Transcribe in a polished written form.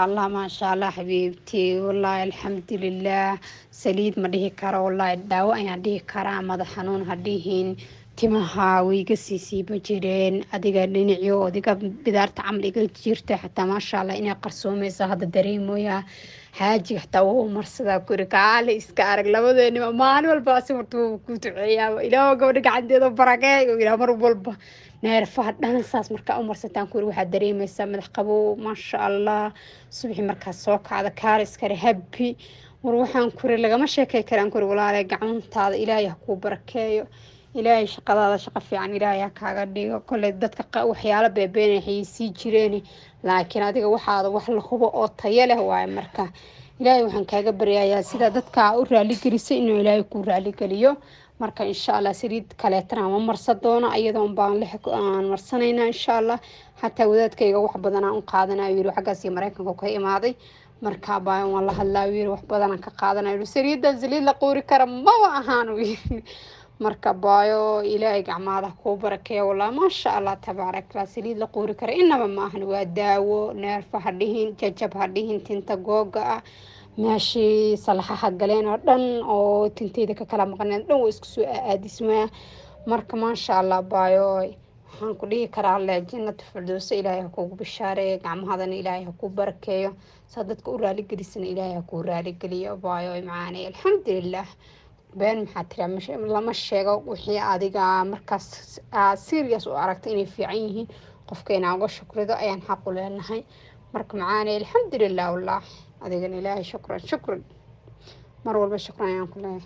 الله ما شاء الله حبيبتي والله الحمد لله سليد ما ديه كرا والله الدواء يعني ديه كرا ماذا حنون هديهن تمها ويقسيسي بجيرين أديك لينعيو أديك بدارت عملي جيرته حتى ما شاء الله إني قرصومي هذا دريم ويا حاجي حتى هو مرصدا كوركالي إسكارك لابد إني ما أنا والباس مرتو كنت عيا إلى قولك عندي ذا بركة إلى مر والبا neerfaha dhan saas markaa u marsataan kuri waxaad dareemaysaa madax qabow maasha allah subaxii markaas soo kacda kaaliskare habbi war waxaan kuri lagama sheekay karaan kuri walaalay gacantaada ilaahay ha kuu barakeeyo ilaahay shaqadaada shaqo fiican ilaahay ha kaaga dhigo kolley dadka waxyaalo beebeenay xayisii jireen laakiin adiga waxaada wax la hubo oo tayo leh waaye marka ilaahay waxaan kaaga baryayaa sida dadka u raali gelisay inuu ilaahay kuu raali geliyo marka insha Allah saliid kaleetana ma marsan doono ayadoon baan lix aan marsanayna insha Allah hatta wadaadkayga wax badan aan qaadanayo yiri xagaas iyo Mareykanka ka imaaday marka baan wala hadlaa yiri wax badan aan ka qaadanayo saliid la qoori kara ma ahaan yiri marka baayo ilaahay gacmaada ku barakeeyo wala ma sha Allah tabaarak la saliid la qoori kara inaba ma ahan waa daawo neerfa hadhihin jajab hadhihin tinta googa ماشي صلاحها قالين ردن أو تنتيذ ككلام مقنن دون ويسكسو أديسما مرك ما شاء الله بايوي حنقولي كرال جنة فردوس إلهي حقوق بالشارع عم هذا إلهي حقوق بركة صدق أورالي قديسن إلهي حقوق أورالي قليا بايوي معاني الحمد لله بين محترم مش لما الشيء وحي عادي مركز سيريس وعرفتيني في عينه قفكينا وشكر ذا أيان حقول لنا هاي مرك معاني الحمد لله والله هذا إلهي شكرا شكرا مرة والله شكرا يا كله